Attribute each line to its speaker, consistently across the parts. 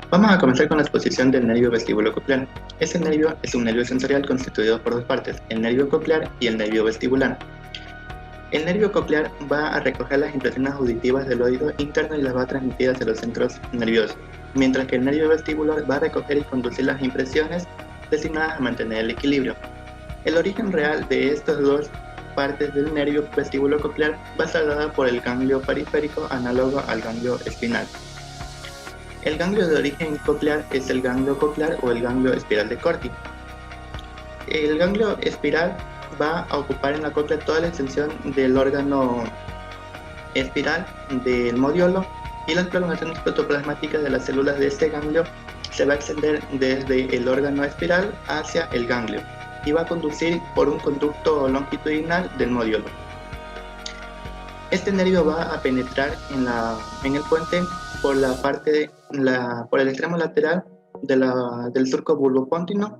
Speaker 1: Vamos a comenzar con la exposición del nervio vestibulococlear. Este nervio es un nervio sensorial constituido por dos partes, el nervio coclear y el nervio vestibular. El nervio coclear va a recoger las impresiones auditivas del oído interno y las va a transmitir hacia los centros nerviosos, mientras que el nervio vestibular va a recoger y conducir las impresiones destinadas a mantener el equilibrio. El origen real de estas dos partes del nervio vestibulococlear va a ser dada por el ganglio periférico análogo al ganglio espinal. El ganglio de origen coclear es el ganglio coclear o el ganglio espiral de Corti. El ganglio espiral va a ocupar en la cóclea toda la extensión del órgano espiral del modiolo, y las prolongaciones protoplasmáticas de las células de este ganglio se va a extender desde el órgano espiral hacia el ganglio y va a conducir por un conducto longitudinal del modiolo. Este nervio va a penetrar en el puente por el extremo lateral del surco bulbopontino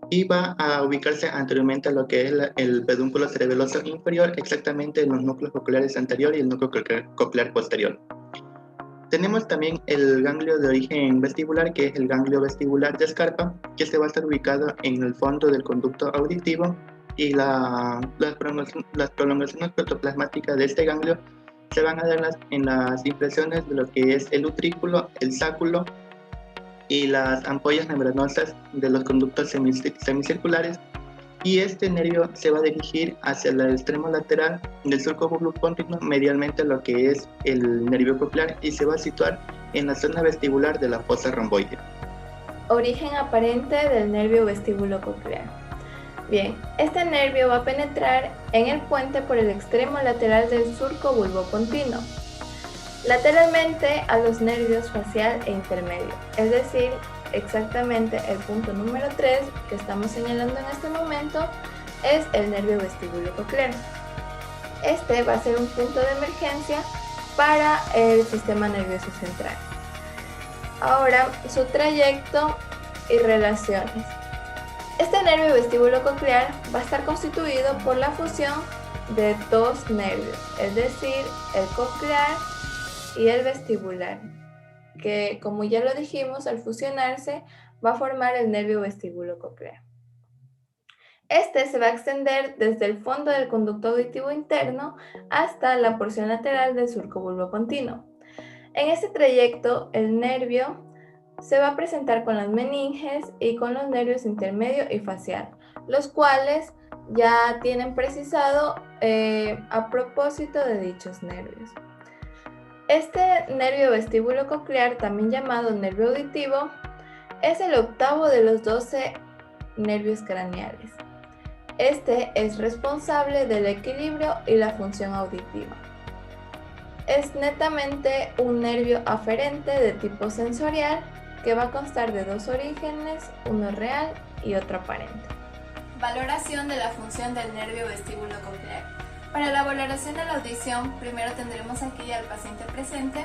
Speaker 1: y va a ubicarse anteriormente a lo que es el pedúnculo cerebeloso inferior, exactamente en los núcleos cocleares anterior y el núcleo coclear posterior. Tenemos también el ganglio de origen vestibular, que es el ganglio vestibular de Scarpa, que se va a estar ubicado en el fondo del conducto auditivo, y las prolongaciones protoplasmáticas de este ganglio se van a dar en las impresiones de lo que es el utrículo, el sáculo y las ampollas membranosas de los conductos semicirculares, y este nervio se va a dirigir hacia el extremo lateral del surco bulbopontino medialmente a lo que es el nervio coclear y se va a situar en la zona vestibular de la fosa romboidea.
Speaker 2: Origen aparente del nervio vestibulococlear. Bien, este nervio va a penetrar en el puente por el extremo lateral del surco bulbopontino, lateralmente a los nervios facial e intermedio, es decir, exactamente el punto número 3 que estamos señalando en este momento es el nervio vestibulococlear. Este va a ser un punto de emergencia para el sistema nervioso central. Ahora, su trayecto y relaciones. Este nervio vestibulococlear va a estar constituido por la fusión de dos nervios, es decir, el coclear y el vestibular, que, como ya lo dijimos, al fusionarse va a formar el nervio vestibulococlear. Este se va a extender desde el fondo del conducto auditivo interno hasta la porción lateral del surco bulbopontino. En este trayecto, el nervio se va a presentar con las meninges y con los nervios intermedio y facial, los cuales ya tienen precisado a propósito de dichos nervios. Este nervio vestibulococlear, también llamado nervio auditivo, es el octavo de los 12 nervios craneales. Este es responsable del equilibrio y la función auditiva. Es netamente un nervio aferente de tipo sensorial que va a constar de dos orígenes, uno real y otro aparente.
Speaker 3: Valoración de la función del nervio vestibulococlear. Para la valoración de la audición, primero tendremos aquí al paciente presente,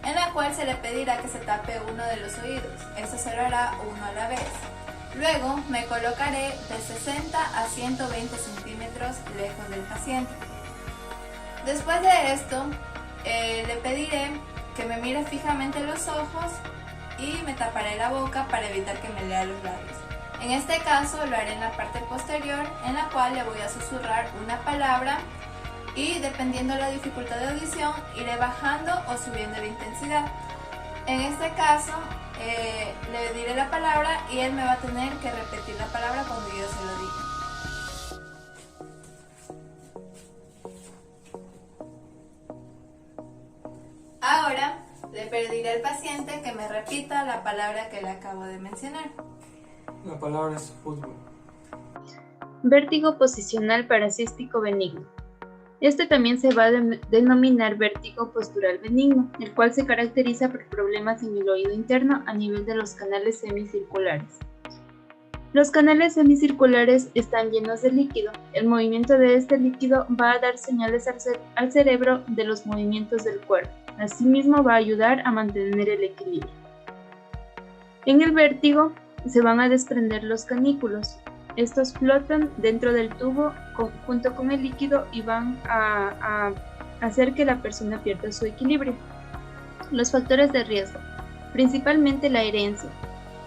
Speaker 3: en la cual se le pedirá que se tape uno de los oídos. Esto se lo hará uno a la vez. Luego me colocaré de 60 a 120 centímetros lejos del paciente. Después de esto, le pediré que me mire fijamente los ojos y me taparé la boca para evitar que me lea los labios. En este caso lo haré en la parte posterior, en la cual le voy a susurrar una palabra y, dependiendo de la dificultad de audición, iré bajando o subiendo la intensidad. En este caso le diré la palabra y él me va a tener que repetir la palabra cuando yo se lo diga. Ahora le pediré al paciente que me repita la palabra que le acabo de mencionar.
Speaker 4: La palabra es fútbol.
Speaker 5: Vértigo posicional parasístico benigno. Este también se va a denominar vértigo postural benigno, el cual se caracteriza por problemas en el oído interno a nivel de los canales semicirculares. Los canales semicirculares están llenos de líquido. El movimiento de este líquido va a dar señales al cerebro de los movimientos del cuerpo. Asimismo, va a ayudar a mantener el equilibrio. En el vértigo se van a desprender los canículos. Estos flotan dentro del tubo junto con el líquido y van a hacer que la persona pierda su equilibrio. Los factores de riesgo. principalmente la herencia,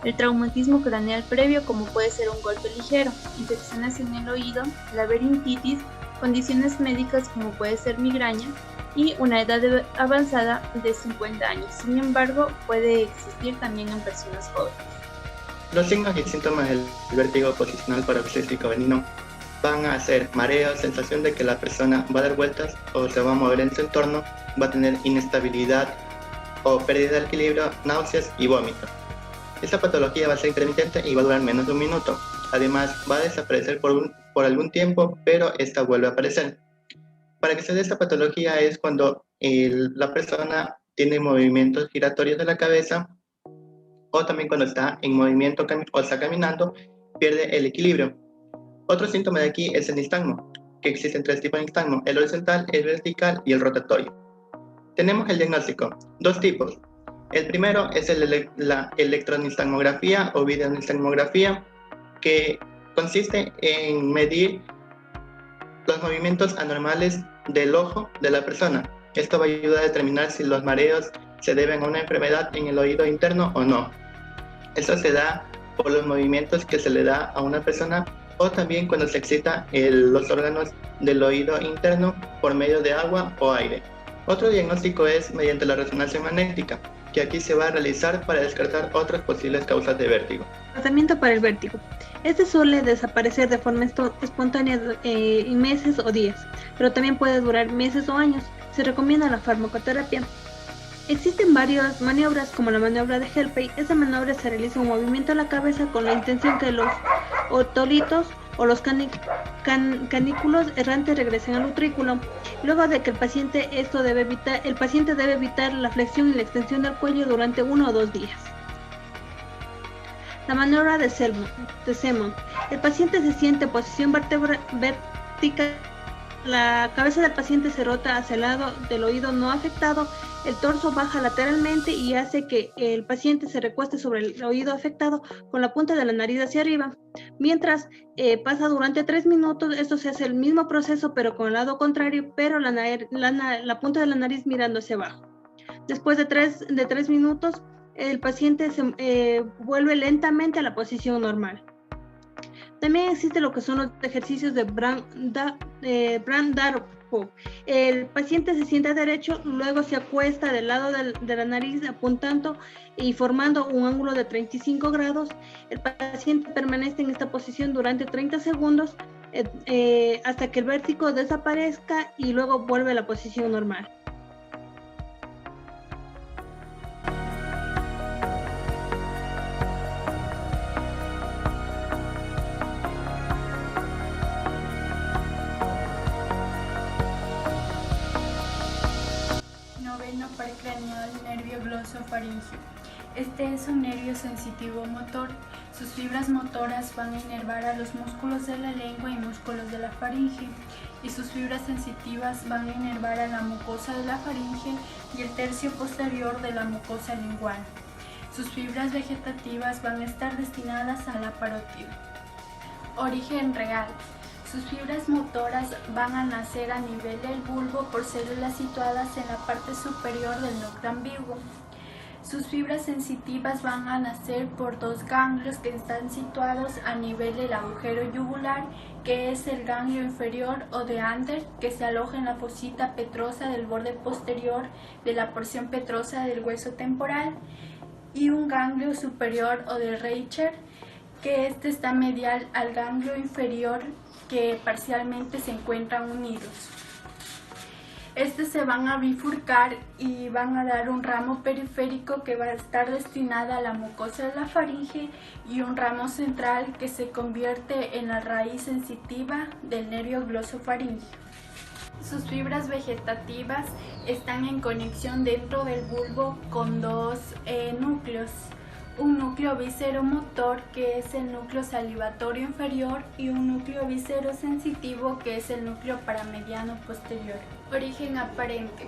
Speaker 5: el traumatismo craneal previo como puede ser un golpe ligero, infecciones en el oído, laberintitis, condiciones médicas como puede ser migraña y una edad avanzada de 50 años. Sin embargo, puede existir también en personas jóvenes.
Speaker 1: Los signos y síntomas del vértigo posicional paroxístico benigno van a ser mareo, sensación de que la persona va a dar vueltas o se va a mover en su entorno, va a tener inestabilidad o pérdida de equilibrio, náuseas y vómitos. Esta patología va a ser intermitente y va a durar menos de un minuto. Además, va a desaparecer por algún tiempo, pero esta vuelve a aparecer. Para que se dé esta patología es cuando la persona tiene movimientos giratorios de la cabeza o también cuando está en movimiento o está caminando, pierde el equilibrio. Otro síntoma de aquí es el nistagmo, que existen 3 tipos de nistagmo, el horizontal, el vertical y el rotatorio. Tenemos el diagnóstico, 2 tipos. El primero es la electronistagmografía o videonistagmografía, que consiste en medir los movimientos anormales del ojo de la persona. Esto va a ayudar a determinar si los mareos se deben a una enfermedad en el oído interno o no. Esto se da por los movimientos que se le da a una persona o también cuando se excita los órganos del oído interno por medio de agua o aire. Otro diagnóstico es mediante la resonancia magnética, que aquí se va a realizar para descartar otras posibles causas de vértigo.
Speaker 6: Tratamiento para el vértigo. Este suele desaparecer de forma espontánea en meses o días, pero también puede durar meses o años. Se recomienda la farmacoterapia. Existen varias maniobras como la maniobra de Helpey. Esta maniobra se realiza un movimiento a la cabeza con la intención que los otolitos o los canículos errantes regresen al utrículo. Luego de que el paciente debe evitar la flexión y la extensión del cuello durante 1 o 2 días. La maniobra de Semon. El paciente se siente en posición vertical. La cabeza del paciente se rota hacia el lado del oído no afectado, el torso baja lateralmente y hace que el paciente se recueste sobre el oído afectado con la punta de la nariz hacia arriba. Mientras pasa durante 3 minutos, esto se hace el mismo proceso pero con el lado contrario, pero la punta de la nariz mirando hacia abajo. Después de 3 minutos, el paciente se vuelve lentamente a la posición normal. También existe lo que son los ejercicios de Brand-Darboe. El paciente se sienta derecho, luego se acuesta del lado de la nariz apuntando y formando un ángulo de 35 grados. El paciente permanece en esta posición durante 30 segundos hasta que el vértigo desaparezca y luego vuelve a la posición normal.
Speaker 7: Paracraneal nervio glosofaringeo. Este es un nervio sensitivo motor. Sus fibras motoras van a inervar a los músculos de la lengua y músculos de la faringe, y sus fibras sensitivas van a inervar a la mucosa de la faringe y el tercio posterior de la mucosa lingual. Sus fibras vegetativas van a estar destinadas a la parótida. Origen real. Sus fibras motoras van a nacer a nivel del bulbo por células situadas en la parte superior del núcleo ambiguo. Sus fibras sensitivas van a nacer por 2 ganglios que están situados a nivel del agujero yugular, que es el ganglio inferior o de Ander, que se aloja en la fosita petrosa del borde posterior de la porción petrosa del hueso temporal, y un ganglio superior o de Reicher, que este está medial al ganglio inferior, que parcialmente se encuentran unidos. Estos se van a bifurcar y van a dar un ramo periférico que va a estar destinado a la mucosa de la faringe y un ramo central que se convierte en la raíz sensitiva del nervio glosofaringeo. Sus fibras vegetativas están en conexión dentro del bulbo con 2 núcleos. Un núcleo visceromotor, que es el núcleo salivatorio inferior, y un núcleo viscerosensitivo, que es el núcleo paramediano posterior. Origen aparente.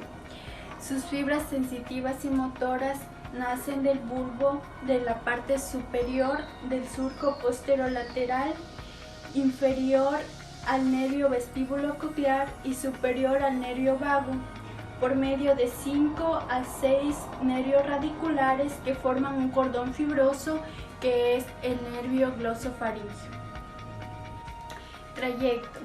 Speaker 7: Sus fibras sensitivas y motoras nacen del bulbo de la parte superior del surco posterolateral, inferior al nervio vestíbulo coclear y superior al nervio vago. por medio de 5 a 6 nervios radiculares que forman un cordón fibroso que es el nervio glosofaríngeo. Trayecto.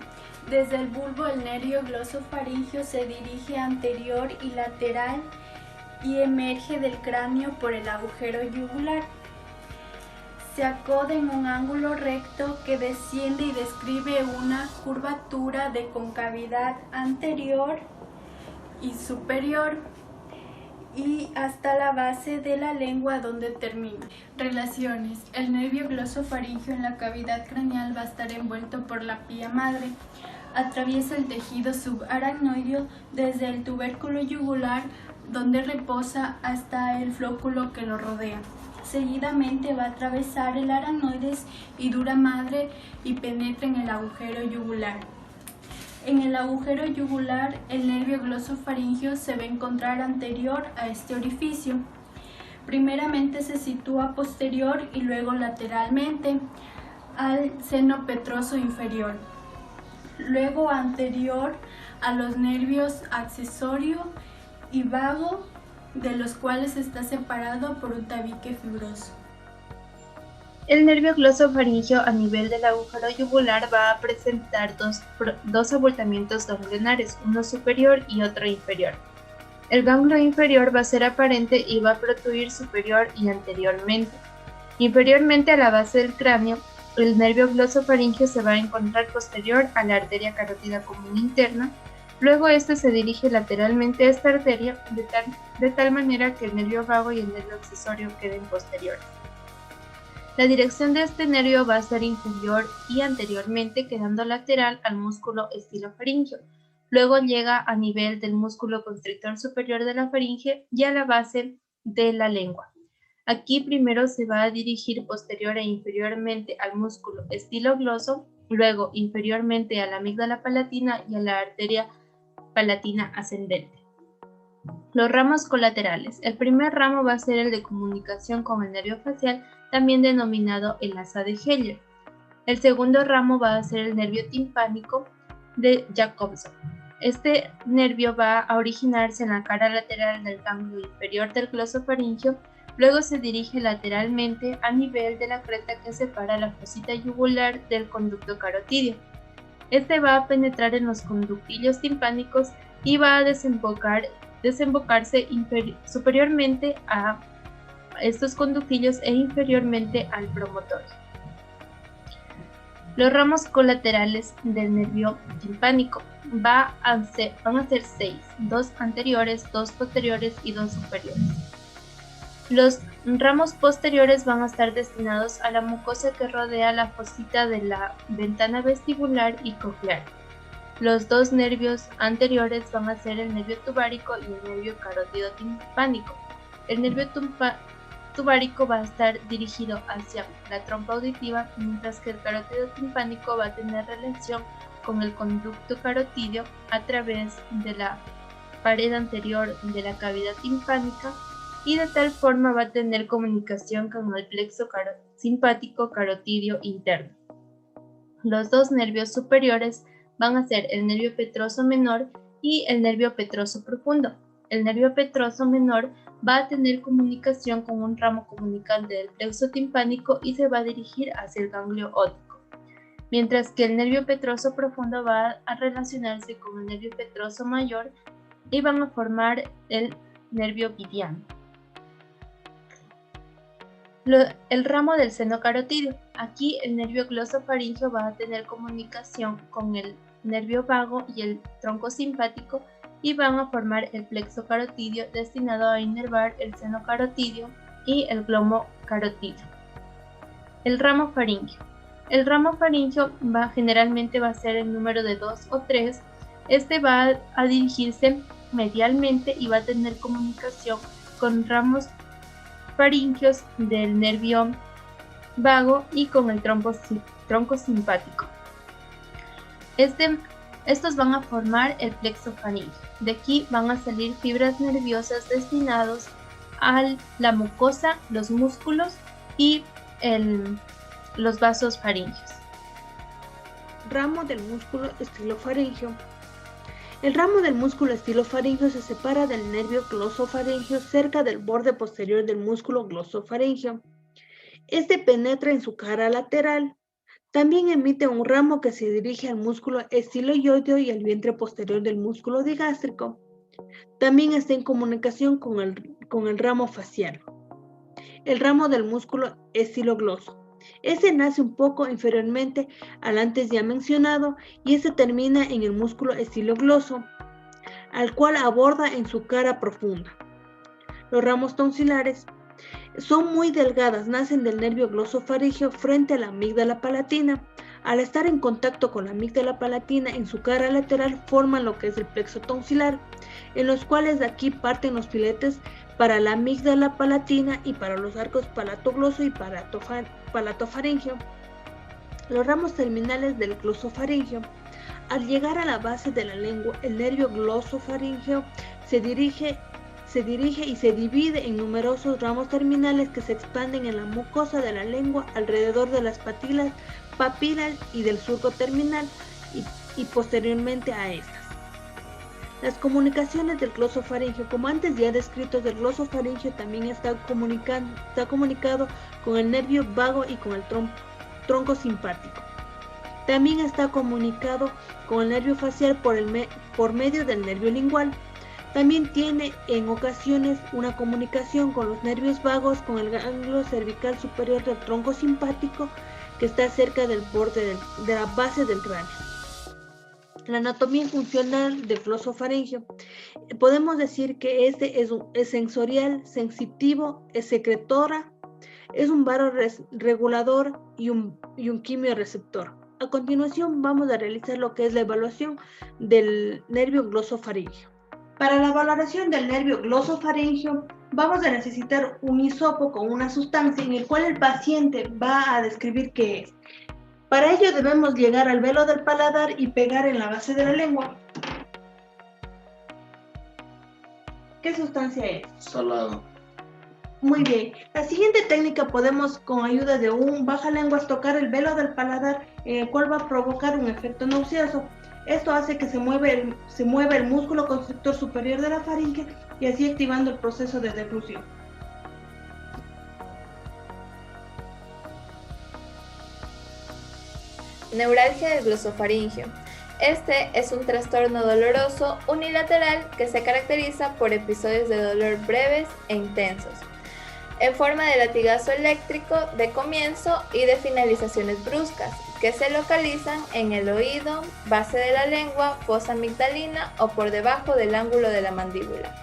Speaker 7: Desde el bulbo el nervio glosofaríngeo se dirige anterior y lateral y emerge del cráneo por el agujero yugular. Se acoda en un ángulo recto que desciende y describe una curvatura de concavidad anterior y superior y hasta la base de la lengua donde termina. Relaciones. El nervio glosofaríngeo en la cavidad craneal va a estar envuelto por la pía madre. Atraviesa el tejido subaracnoideo desde el tubérculo yugular donde reposa hasta el flóculo que lo rodea. Seguidamente va a atravesar el aracnoides y dura madre y penetra en el agujero yugular. En el agujero yugular, el nervio glosofaríngeo se va a encontrar anterior a este orificio. Primeramente se sitúa posterior y luego lateralmente al seno petroso inferior. Luego anterior a los nervios accesorio y vago, de los cuales está separado por un tabique fibroso.
Speaker 5: El nervio glosofaríngeo a nivel del agujero yugular va a presentar dos abultamientos ganglionares, uno superior y otro inferior. El ganglio inferior va a ser aparente y va a protruir superior y anteriormente. Inferiormente a la base del cráneo, el nervio glosofaríngeo se va a encontrar posterior a la arteria carótida común interna. Luego este se dirige lateralmente a esta arteria de tal manera que el nervio vago y el nervio accesorio queden posteriores. La dirección de este nervio va a ser inferior y anteriormente, quedando lateral al músculo estilofaríngeo. Luego llega a nivel del músculo constrictor superior de la faringe y a la base de la lengua. Aquí primero se va a dirigir posterior e inferiormente al músculo estilogloso, luego inferiormente a la amígdala palatina y a la arteria palatina ascendente. Los ramos colaterales. El primer ramo va a ser el de comunicación con el nervio facial, también denominado el asa de Heller. El segundo ramo va a ser el nervio timpánico de Jacobson. Este nervio va a originarse en la cara lateral del ganglio inferior del glosofaríngeo, luego se dirige lateralmente a nivel de la cresta que separa la fosita yugular del conducto carotídeo. Este va a penetrar en los conductillos timpánicos y va a desembocarse superiormente a estos conductillos e inferiormente al promotorio. Los ramos colaterales del nervio timpánico van a ser 6, 2 anteriores, 2 posteriores y 2 superiores. Los ramos posteriores van a estar destinados a la mucosa que rodea la fosita de la ventana vestibular y coclear. Los dos nervios anteriores van a ser el nervio tubárico y el nervio carótido timpánico. El nervio tubárico va a estar dirigido hacia la trompa auditiva, mientras que el carótido timpánico va a tener relación con el conducto carotídeo a través de la pared anterior de la cavidad timpánica y de tal forma va a tener comunicación con el plexo simpático carotídeo interno. Los dos nervios superiores van a ser el nervio petroso menor y el nervio petroso profundo. El nervio petroso menor va a tener comunicación con un ramo comunicante del plexo timpánico y se va a dirigir hacia el ganglio óptico, mientras que el nervio petroso profundo va a relacionarse con el nervio petroso mayor y van a formar el nervio vidiano. El ramo del seno carotídeo. Aquí el nervio glosofaríngeo va a tener comunicación con el nervio vago y el tronco simpático y van a formar el plexo carotídeo destinado a inervar el seno carotídeo y el glomo carotídeo. El ramo faríngeo. El ramo faríngeo generalmente va a ser el número de 2 o 3. Este va a dirigirse medialmente y va a tener comunicación con ramos faríngeos del nervio vago y con el tronco simpático. Estos van a formar el plexo faríngeo. De aquí van a salir fibras nerviosas destinados a la mucosa, los músculos y los vasos faríngeos.
Speaker 6: Ramo del músculo estilofaríngeo. El ramo del músculo estilofaríngeo se separa del nervio glosofaríngeo cerca del borde posterior del músculo glosofaríngeo. Este penetra en su cara lateral. También emite un ramo que se dirige al músculo estiloideo y al vientre posterior del músculo digástrico. También está en comunicación con el ramo facial. El ramo del músculo estilogloso. Este nace un poco inferiormente al antes ya mencionado y este termina en el músculo estilogloso, al cual aborda en su cara profunda. Los ramos tonsilares son muy delgadas, nacen del nervio glosofaríngeo frente a la amígdala palatina. Al estar en contacto con la amígdala palatina en su cara lateral forman lo que es el plexo tonsilar, en los cuales de aquí parten los filetes para la amígdala palatina y para los arcos palatogloso y palatofaríngeo. Los ramos terminales del glosofaríngeo. Al llegar a la base de la lengua, el nervio glosofaríngeo se dirige y se divide en numerosos ramos terminales que se expanden en la mucosa de la lengua alrededor de las papilas y del surco terminal y posteriormente a estas. Las comunicaciones del glosofaríngeo, como antes ya descrito, del glosofaríngeo también está comunicado con el nervio vago y con el tronco simpático. También está comunicado con el nervio facial por medio del nervio lingual. También tiene en ocasiones una comunicación con los nervios vagos, con el ganglio cervical superior del tronco simpático que está cerca del borde de la base del cráneo. La anatomía funcional del glosofaríngeo. Podemos decir que este es sensorial, sensitivo, es secretora, es un vasoregulador y un quimioreceptor. A continuación vamos a realizar lo que es la evaluación del nervio glosofaríngeo. Para la valoración del nervio glosofaríngeo vamos a necesitar un hisopo con una sustancia en el cual el paciente va a describir qué es. Para ello debemos llegar al velo del paladar y pegar en la base de la lengua. ¿Qué sustancia es?
Speaker 8: Salado.
Speaker 6: Muy bien. La siguiente técnica podemos, con ayuda de un bajalenguas, tocar el velo del paladar, el cual va a provocar un efecto nauseoso. Esto hace que se mueva el músculo constrictor superior de la faringe y así activando el proceso de deglución.
Speaker 2: Neuralgia del glosofaríngeo. Este es un trastorno doloroso unilateral que se caracteriza por episodios de dolor breves e intensos, en forma de latigazo eléctrico de comienzo y de finalizaciones bruscas, que se localizan en el oído, base de la lengua, fosa amigdalina o por debajo del ángulo de la mandíbula.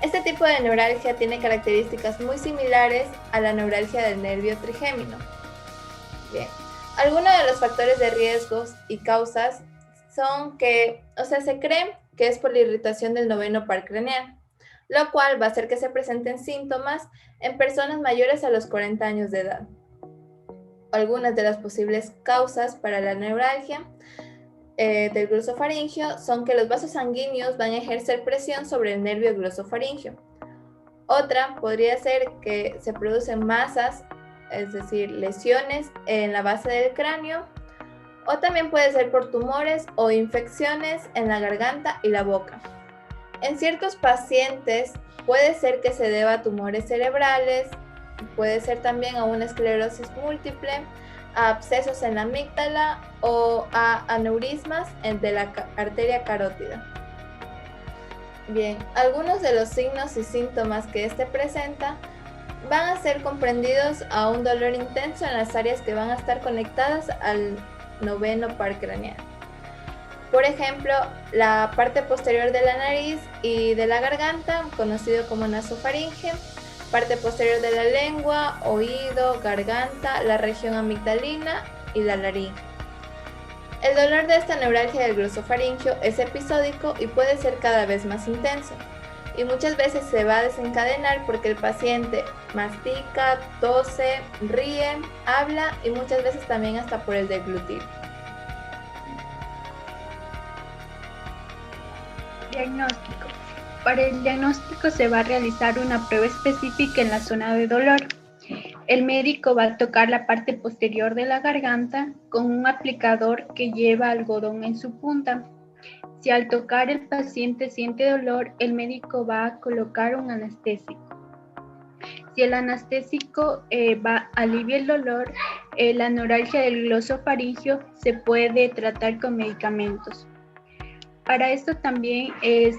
Speaker 2: Este tipo de neuralgia tiene características muy similares a la neuralgia del nervio trigémino. Bien, algunos de los factores de riesgos y causas son se cree que es por la irritación del noveno par craneal, lo cual va a hacer que se presenten síntomas en personas mayores a los 40 años de edad. Algunas de las posibles causas para la neuralgia del glosofaríngeo son que los vasos sanguíneos van a ejercer presión sobre el nervio glosofaríngeo. Otra podría ser que se producen masas, es decir, lesiones en la base del cráneo, o también puede ser por tumores o infecciones en la garganta y la boca. En ciertos pacientes puede ser que se deba a tumores cerebrales, puede ser también a una esclerosis múltiple, a abscesos en la amígdala o a aneurismas de la arteria carótida. Bien, algunos de los signos y síntomas que este presenta van a ser comprendidos a un dolor intenso en las áreas que van a estar conectadas al noveno par craneal. Por ejemplo, la parte posterior de la nariz y de la garganta, conocido como nasofaringe, parte posterior de la lengua, oído, garganta, la región amigdalina y la laringe. El dolor de esta neuralgia del glosofaríngeo es episódico y puede ser cada vez más intenso, y muchas veces se va a desencadenar porque el paciente mastica, tose, ríe, habla y muchas veces también hasta por el deglutir.
Speaker 7: Diagnóstico. Para el diagnóstico se va a realizar una prueba específica en la zona de dolor. El médico va a tocar la parte posterior de la garganta con un aplicador que lleva algodón en su punta. Si al tocar el paciente siente dolor, el médico va a colocar un anestésico. Si el anestésico alivia el dolor, la neuralgia del glosofaringio se puede tratar con medicamentos. Para esto también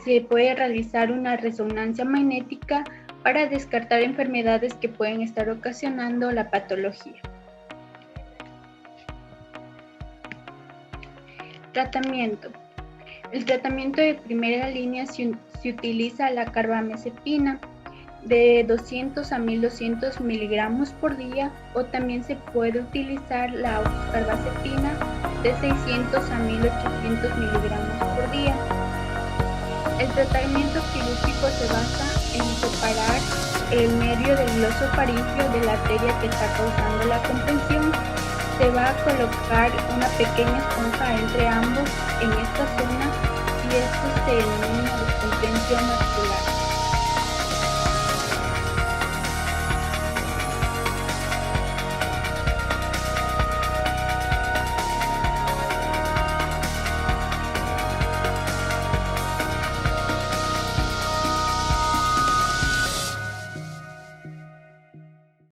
Speaker 7: se puede realizar una resonancia magnética para descartar enfermedades que pueden estar ocasionando la patología. Tratamiento. El tratamiento de primera línea se utiliza la carbamazepina de 200 a 1200 miligramos por día, o también se puede utilizar la oxcarbazepina de 600 a 1800 miligramos por día. El tratamiento quirúrgico se basa en separar el nervio del glosofaringio de la arteria que está causando la compresión. Se va a colocar una pequeña esponja entre ambos en esta zona, y esto se denomina descomprensión articular.